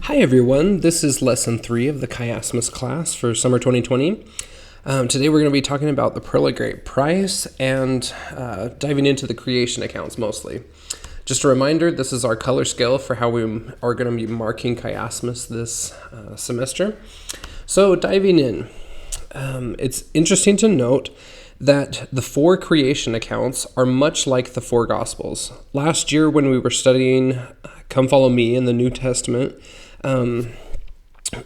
Hi everyone, this is lesson 3 of the Chiasmus class for summer 2020. Today we're going to be talking about the pearly great price and diving into the creation accounts mostly. Just a reminder, this is our color scale for how we are going to be marking chiasmus this semester. So diving in, it's interesting to note that the 4 creation accounts are much like the 4 Gospels. Last year when we were studying Come Follow Me in the New Testament,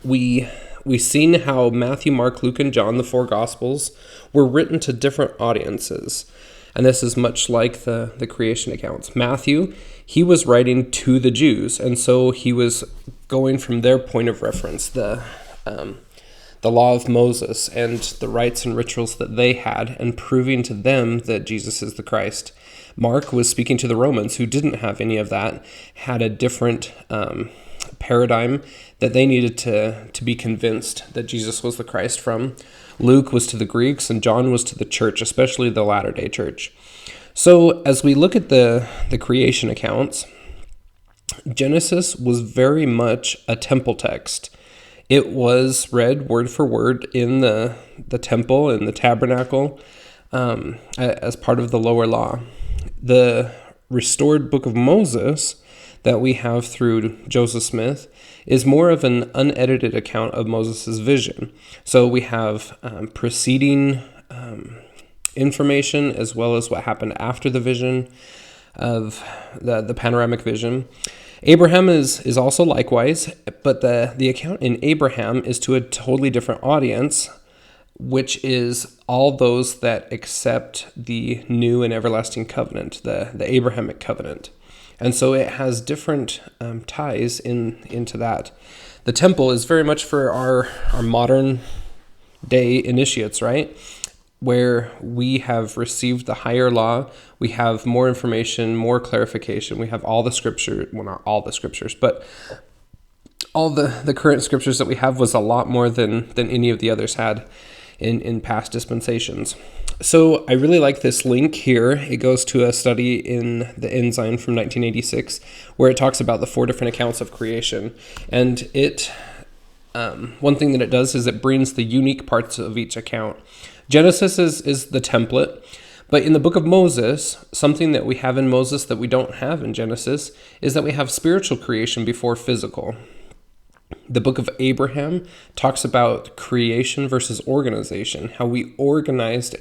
we seen how Matthew, Mark, Luke, and John, the 4 Gospels, were written to different audiences. And this is much like the creation accounts. Matthew, he was writing to the Jews, and so he was going from their point of reference, the law of Moses and the rites and rituals that they had, and proving to them that Jesus is the Christ. Mark was speaking to the Romans, who didn't have any of that, had a different paradigm that they needed to be convinced that Jesus was the Christ from. Luke was to the Greeks, and John was to the church, especially the Latter-day Church. So as we look at the creation accounts, Genesis was very much a temple text. It was read word for word in the temple, in the tabernacle, as part of the lower law. The restored book of Moses that we have through Joseph Smith is more of an unedited account of Moses' vision. So we have preceding information as well as what happened after the vision of the panoramic vision. Abraham is also likewise, but the account in Abraham is to a totally different audience, which is all those that accept the new and everlasting covenant, the Abrahamic covenant. And so it has different ties into that. The temple is very much for our modern day initiates, right? Where we have received the higher law, we have more information, more clarification. We have all the scripture, well, not all the scriptures, but all the current scriptures that we have was a lot more than any of the others had in past dispensations. So I really like this link here. It goes to a study in the Ensign from 1986, where it talks about the 4 different accounts of creation. And one thing that it does is it brings the unique parts of each account. Genesis is the template, but in the book of Moses, something that we have in Moses that we don't have in Genesis is that we have spiritual creation before physical. The book of Abraham talks about creation versus organization, how we organized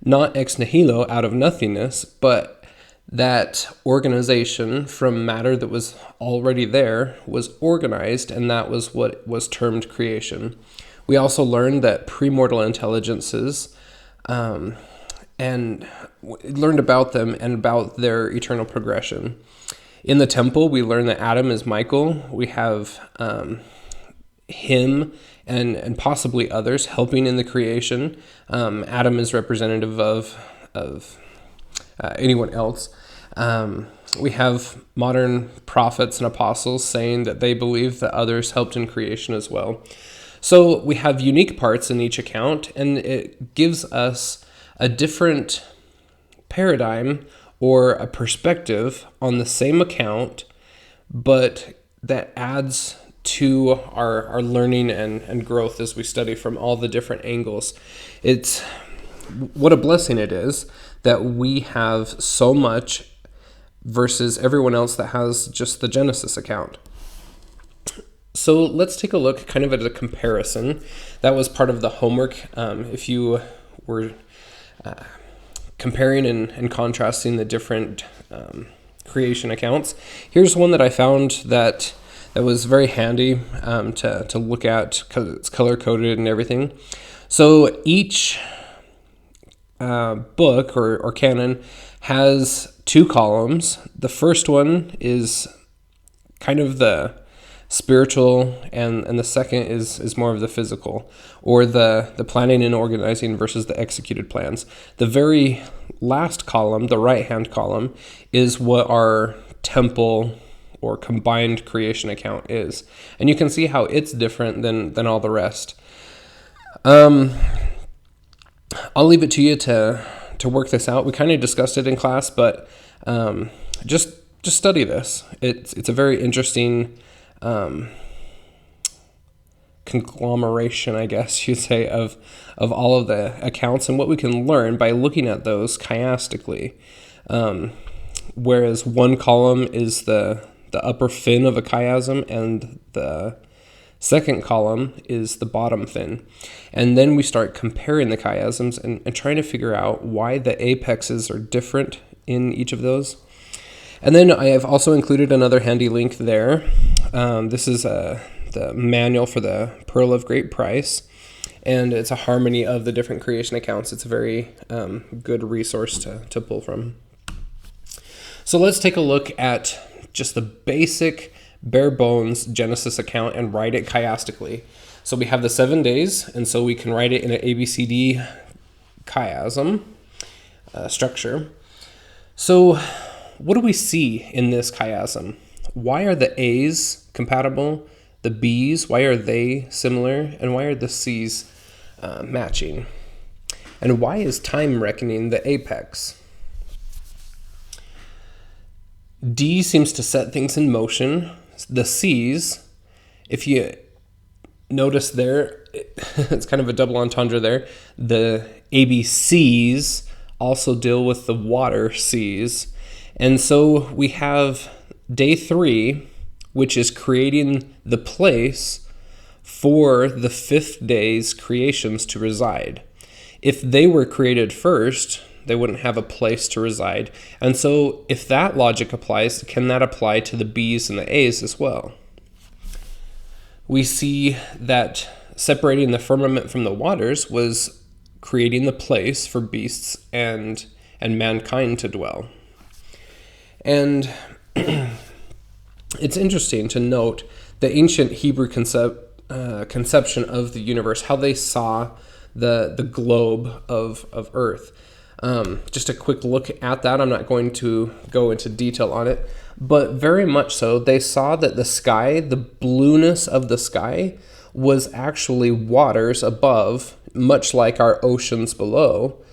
not ex nihilo, out of nothingness, but that organization from matter that was already there was organized, and that was what was termed creation. We also learned that premortal intelligences, and learned about them and about their eternal progression. In the temple, we learn that Adam is Michael. We have him and possibly others helping in the creation. Adam is representative of anyone else. We have modern prophets and apostles saying that they believe that others helped in creation as well. So we have unique parts in each account, and it gives us a different paradigm or a perspective on the same account, but that adds to our learning and growth as we study from all the different angles. It's what a blessing it is that we have so much versus everyone else that has just the Genesis account. So let's take a look kind of at a comparison. That was part of the homework. If you were comparing and contrasting the different creation accounts, here's one that I found that was very handy to look at because it's color-coded and everything. So each book or canon has 2 columns. The first one is kind of the spiritual, and the second is more of the physical, or the planning and organizing versus the executed plans. The very last column, the right-hand column, is what our temple or combined creation account is. And you can see how it's different than all the rest. I'll leave it to you to work this out. We kind of discussed it in class, but just study this. It's a very interesting conglomeration, I guess you'd say, of all of the accounts and what we can learn by looking at those chiastically. Whereas one column is the upper fin of a chiasm, and the second column is the bottom fin. And then we start comparing the chiasms and trying to figure out why the apexes are different in each of those. And then I have also included another handy link there. This is the manual for the Pearl of Great Price, and it's a harmony of the different creation accounts. It's a very good resource to pull from. So let's take a look at just the basic bare bones Genesis account and write it chiastically. So we have the 7 days, and so we can write it in an ABCD chiasm structure. So what do we see in this chiasm? Why are the A's compatible? The B's, why are they similar? And why are the C's matching? And why is time reckoning the apex? D seems to set things in motion. The C's, if you notice there, it's kind of a double entendre there. The ABCs also deal with the water C's. And so we have day 3, which is creating the place for the 5th day's creations to reside. If they were created first, they wouldn't have a place to reside. And so if that logic applies, can that apply to the B's and the A's as well? We see that separating the firmament from the waters was creating the place for beasts and mankind to dwell. And it's interesting to note the ancient Hebrew conception of the universe, how they saw the globe of Earth. Just a quick look at that. I'm not going to go into detail on it, but very much so, they saw that the sky, the blueness of the sky, was actually waters above, much like our oceans below,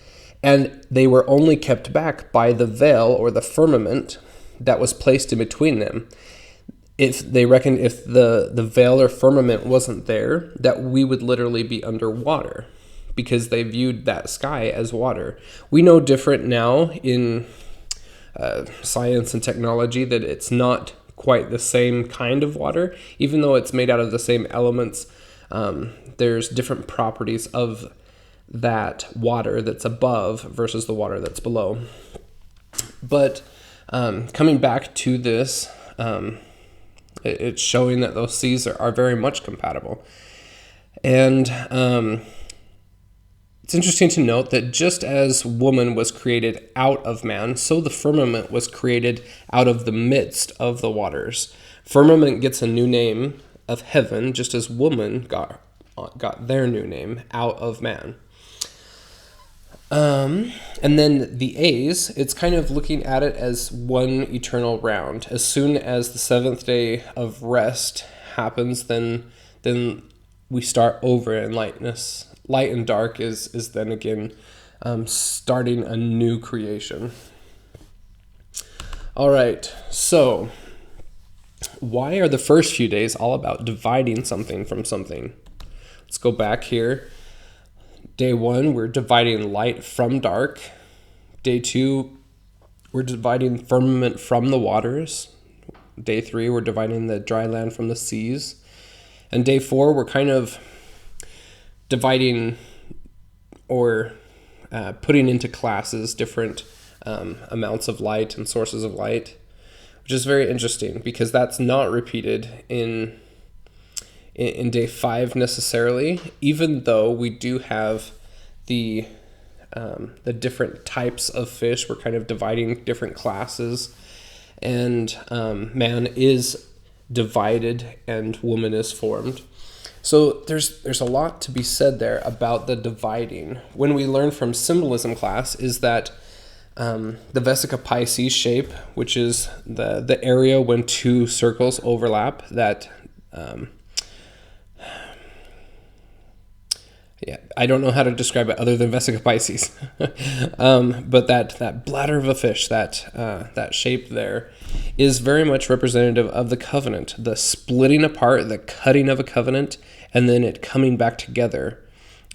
and they were only kept back by the veil or the firmament that was placed in between them. If they reckoned if the veil or firmament wasn't there, that we would literally be underwater, because they viewed that sky as water. We know different now in science and technology that it's not quite the same kind of water, even though it's made out of the same elements. There's different properties of that water that's above versus the water that's below. But coming back to this, it's showing that those C's are very much compatible. And it's interesting to note that just as woman was created out of man, so the firmament was created out of the midst of the waters. Firmament gets a new name of heaven, just as woman got their new name out of man. And then the A's, it's kind of looking at it as one eternal round. As soon as the 7th day of rest happens, then we start over in lightness. Light and dark is then again starting a new creation. All right, so why are the first few days all about dividing something from something? Let's go back here. Day 1, we're dividing light from dark. Day 2, we're dividing firmament from the waters. Day 3, we're dividing the dry land from the seas. And day 4, we're kind of dividing or putting into classes different amounts of light and sources of light, which is very interesting because that's not repeated in day 5 necessarily, even though we do have the different types of fish. We're kind of dividing different classes, and man is divided and woman is formed. So there's a lot to be said there about the dividing. When we learn from symbolism class is that the Vesica Pisces shape, which is the area when two circles overlap, that I don't know how to describe it other than Vesica Pisces. But that bladder of a fish, that shape there, is very much representative of the covenant, the splitting apart, the cutting of a covenant, and then it coming back together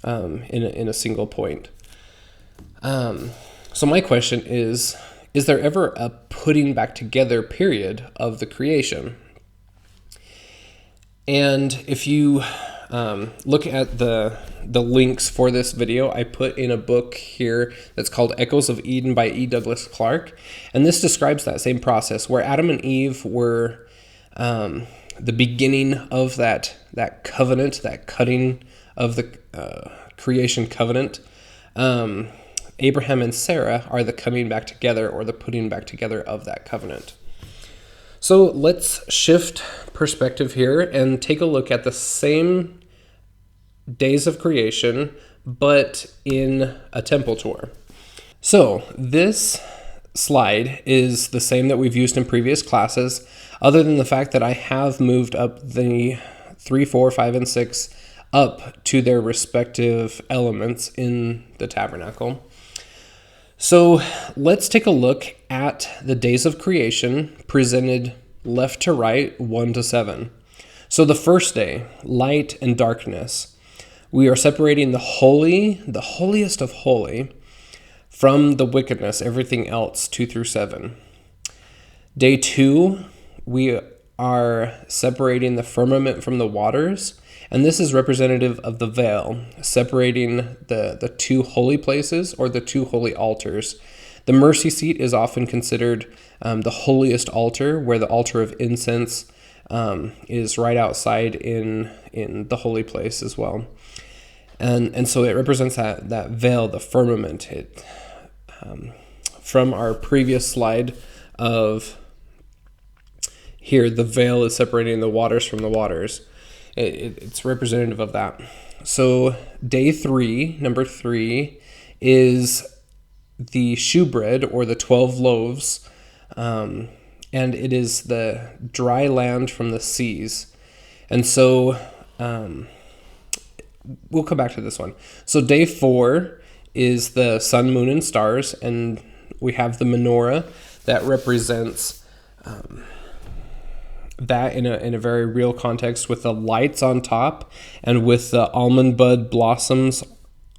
in a single point. So my question is there ever a putting back together period of the creation? And if you look at the links for this video, I put in a book here that's called Echoes of Eden by E. Douglas Clark. And this describes that same process where Adam and Eve were the beginning of that covenant, that cutting of the creation covenant. Abraham and Sarah are the coming back together or the putting back together of that covenant. So let's shift perspective here and take a look at the same days of creation, but in a temple tour. So this slide is the same that we've used in previous classes, other than the fact that I have moved up the 3, 4, 5, and 6 up to their respective elements in the tabernacle. So let's take a look at the days of creation presented left to right, 1 to 7. So the first day, light and darkness. We are separating the holy, the holiest of holy, from the wickedness, everything else, 2 through 7. Day 2, we are separating the firmament from the waters. And this is representative of the veil, separating the two holy places or the two holy altars. The mercy seat is often considered the holiest altar, where the altar of incense is right outside in the holy place as well. And so it represents that veil, the firmament. From our previous slide of here, the veil is separating the waters from the waters. It's representative of that. So day 3, number 3, is the shewbread or the 12 loaves, and it is the dry land from the seas. And so we'll come back to this one. So day 4 is the sun, moon, and stars, and we have the menorah that represents that in a very real context, with the lights on top and with the almond bud blossoms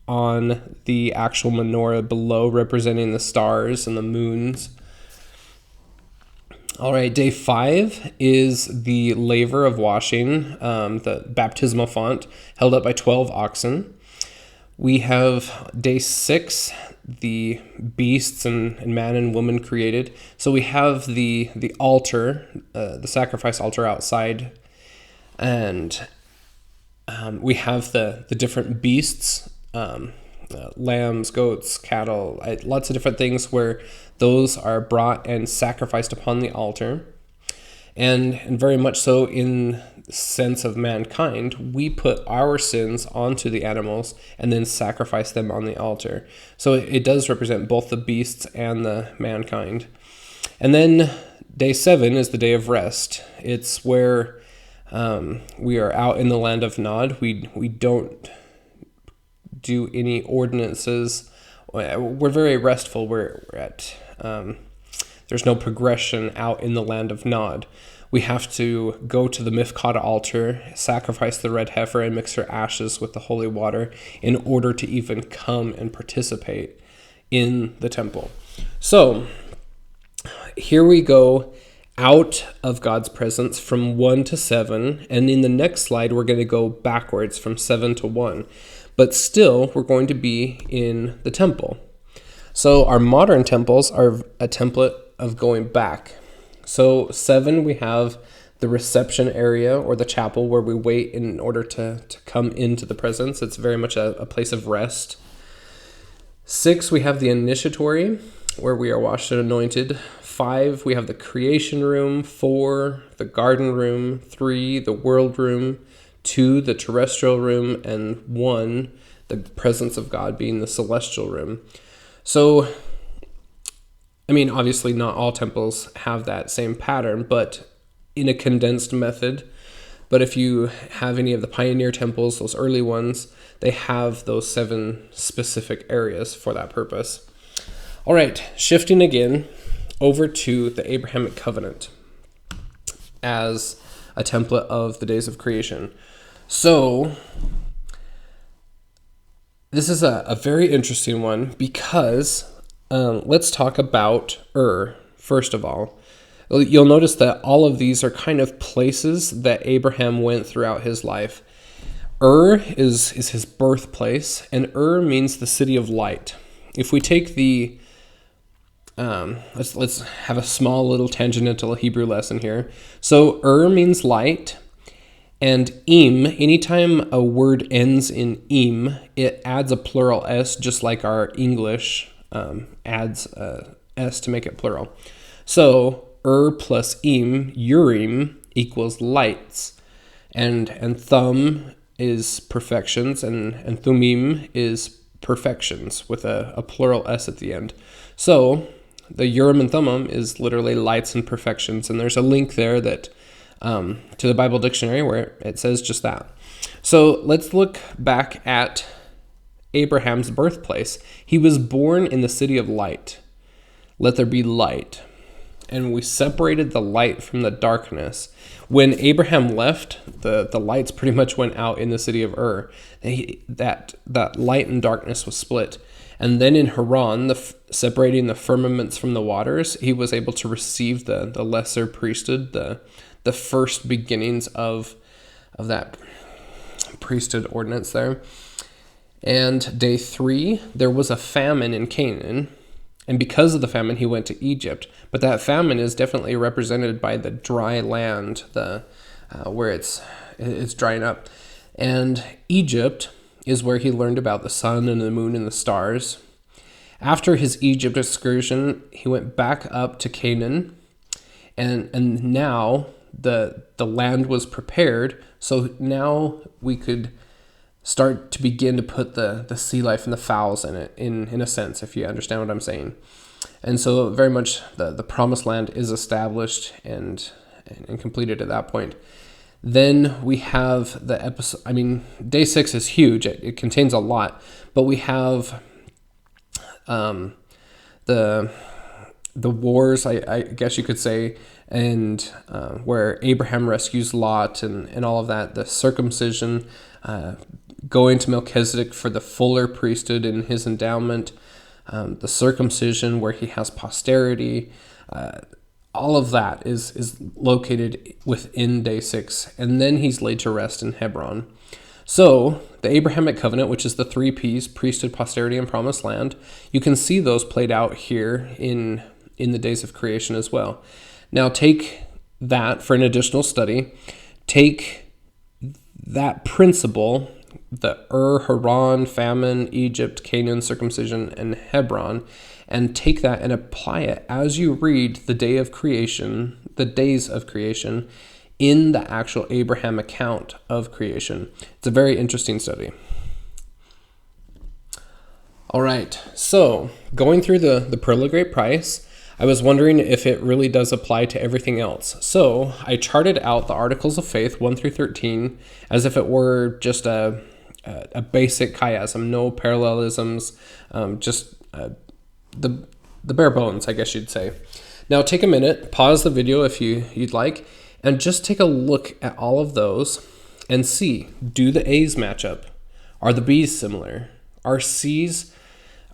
on the actual menorah below, representing the stars and the moons. All right, day 5 is the laver of washing, the baptismal font held up by 12 oxen. We have day 6, the beasts and man and woman created. So we have the altar, the sacrifice altar outside, and we have the different beasts, lambs, goats, cattle, lots of different things where those are brought and sacrificed upon the altar. And very much so in the sense of mankind, we put our sins onto the animals and then sacrifice them on the altar. So it does represent both the beasts and the mankind. And then day 7 is the day of rest. It's where we are out in the land of Nod. We don't do any ordinances. We're very restful. We're at there's no progression out in the land of Nod. We have to go to the Miphkad altar, sacrifice the red heifer, and mix her ashes with the holy water in order to even come and participate in the temple. So here we go out of God's presence from 1 to 7, and in the next slide we're going to go backwards from 7 to 1. But still, we're going to be in the temple. So our modern temples are a template of going back. So 7, we have the reception area or the chapel where we wait in order to come into the presence. It's very much a place of rest. 6, we have the initiatory where we are washed and anointed. 5, we have the creation room. 4, the garden room. 3, the world room. 2, the terrestrial room. And 1, the presence of God being the celestial room. So, I mean, obviously not all temples have that same pattern, but in a condensed method. But if you have any of the pioneer temples, those early ones, they have those 7 specific areas for that purpose. All right, shifting again over to the Abrahamic covenant as a template of the days of creation. So this is a very interesting one because let's talk about first of all. You'll notice that all of these are kind of places that Abraham went throughout his life. Is his birthplace, and means the city of light. If we take the let's have a small little tangential Hebrew lesson here. So means light, and anytime a word ends in it adds a plural s, just like our English adds a s to make it plural. So plus Urim equals lights, and Thumb is perfections, and Thummim is perfections with a plural s at the end. So the Urim and Thummim is literally lights and perfections, and there's a link there that to the Bible dictionary where it says just that. So let's look back at Abraham's birthplace. He was born in the city of light. Let there be light. And we separated the light from the darkness. When Abraham left, the lights pretty much went out in the city of That light and darkness was split. And then in Haran, separating the firmaments from the waters, he was able to receive the lesser priesthood, the first beginnings of that priesthood ordinance there. And day 3, there was a famine in Canaan. And because of the famine, he went to Egypt. But that famine is definitely represented by the dry land, where it's drying up. And Egypt is where he learned about the sun and the moon and the stars. After his Egypt excursion, he went back up to Canaan. And now the land was prepared. So now we could start to begin to put the sea life and the fowls in it, in a sense, if you understand what I'm saying. And so very much the promised land is established and completed at that point. Then we have the episode, day 6 is huge. It contains a lot, but we have the wars, I guess you could say, and where Abraham rescues Lot and all of that, the circumcision, going to Melchizedek for the fuller priesthood in his endowment, the circumcision where he has posterity, all of that is located within day 6, and then he's laid to rest in Hebron. So the Abrahamic covenant, which is the 3 P's, priesthood, posterity, and promised land, you can see those played out here in the days of creation as well. Now take that for an additional study. Take that principle, the Haran, famine, Egypt, Canaan, circumcision, and Hebron, and take that and apply it as you read the days of creation in the actual Abraham account of creation. It's a very interesting study. All right, so going through the Pearl of Great Price, I was wondering if it really does apply to everything else. So I charted out the articles of faith 1 through 13 as if it were just a basic chiasm, no parallelisms, just the bare bones, I guess you'd say. Now take a minute, pause the video if you'd like, and just take a look at all of those and see, do the A's match up? Are the B's similar? Are C's,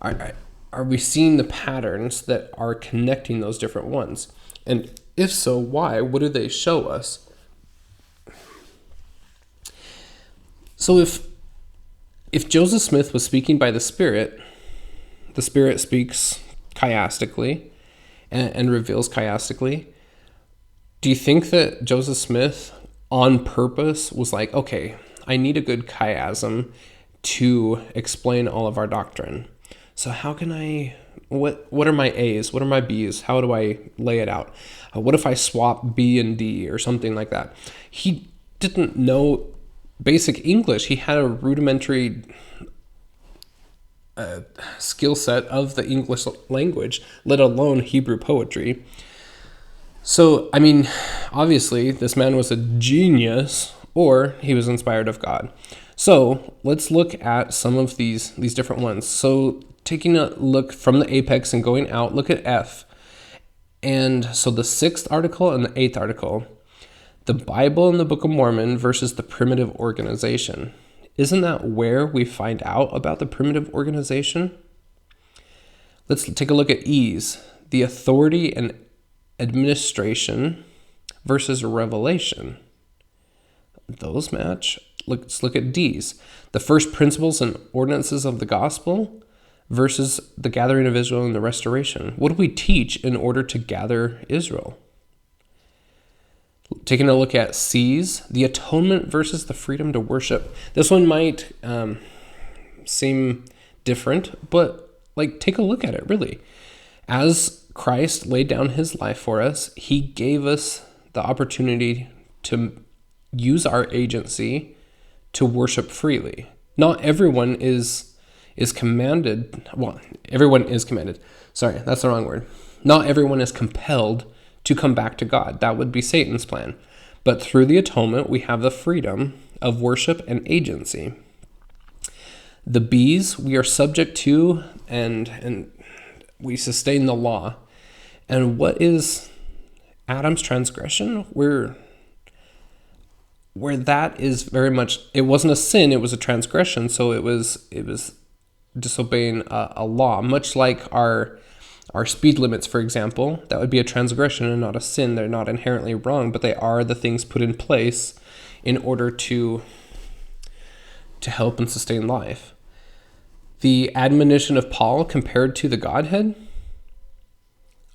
are we seeing the patterns that are connecting those different ones? And if so, why? What do they show us? So if Joseph Smith was speaking by the Spirit speaks chiastically and reveals chiastically. Do you think that Joseph Smith on purpose was like, okay, I need a good chiasm to explain all of our doctrine? So how can what are my A's? What are my B's? How do I lay it out? What if I swap B and D or something like that? He didn't know basic English. He had a rudimentary skill set of the English language, let alone Hebrew poetry. So, obviously, this man was a genius, or he was inspired of God. So, let's look at some of these different ones. So, taking a look from the apex and going out, look at F. And so the 6th article and the 8th article. The Bible and the Book of Mormon versus the primitive organization. Isn't that where we find out about the primitive organization? Let's take a look at E's, the authority and administration versus revelation. Those match. Let's look at D's, the first principles and ordinances of the gospel versus the gathering of Israel and the restoration. What do we teach in order to gather Israel? Taking a look at C's, the atonement versus the freedom to worship. This one might seem different, but take a look at it, really. As Christ laid down his life for us, he gave us the opportunity to use our agency to worship freely. Not everyone is commanded. Well, everyone is commanded. Sorry, that's the wrong word. Not everyone is compelled to come back to God. That would be Satan's plan. But through the atonement, we have the freedom of worship and agency. The B's, we are subject to and we sustain the law. And what is Adam's transgression? Where that is very much, it wasn't a sin, it was a transgression. So it was disobeying a law, much like our speed limits, for example. That would be a transgression and not a sin. They're not inherently wrong, but they are the things put in place in order to help and sustain life. The admonition of Paul compared to the Godhead,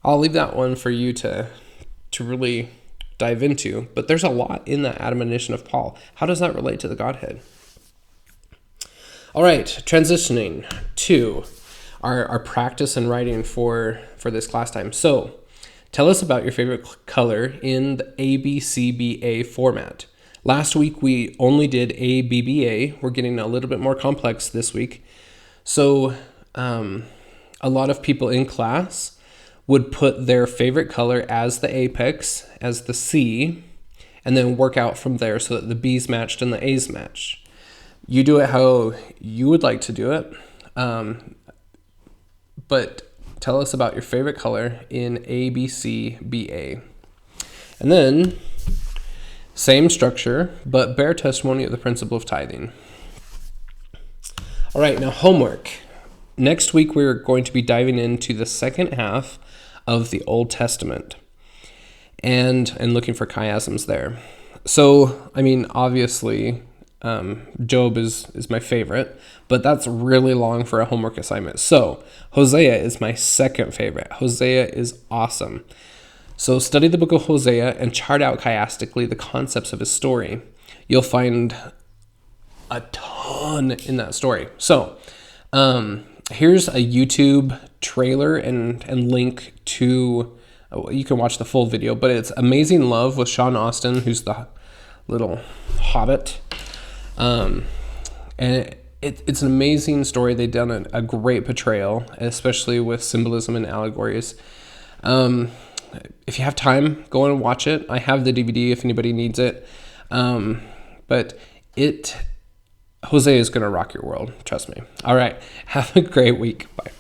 I'll leave that one for you to really dive into, but there's a lot in that admonition of Paul. How does that relate to the Godhead? All right, transitioning to our practice and writing for this class time. So tell us about your favorite color in the ABCBA format. Last week we only did ABBA. We're getting a little bit more complex this week. So a lot of people in class would put their favorite color as the apex, as the C, and then work out from there so that the B's matched and the A's matched. You do it how you would like to do it. But tell us about your favorite color in ABCBA. And then, same structure, but bear testimony of the principle of tithing. All right, now homework. Next week, we're going to be diving into the second half of the Old Testament and looking for chiasms there. So, obviously, Job is my favorite, but that's really long for a homework assignment. So Hosea is my second favorite. Hosea is awesome. So study the book of Hosea and chart out chiastically the concepts of his story. You'll find a ton in that story. So here's a YouTube trailer and link to, you can watch the full video, but it's Amazing Love with Sean Austin, who's the little hobbit. And it's an amazing story. They've done a great portrayal, especially with symbolism and allegories. If you have time, go and watch it. I have the DVD if anybody needs it. But Hosea is going to rock your world. Trust me. All right. Have a great week. Bye.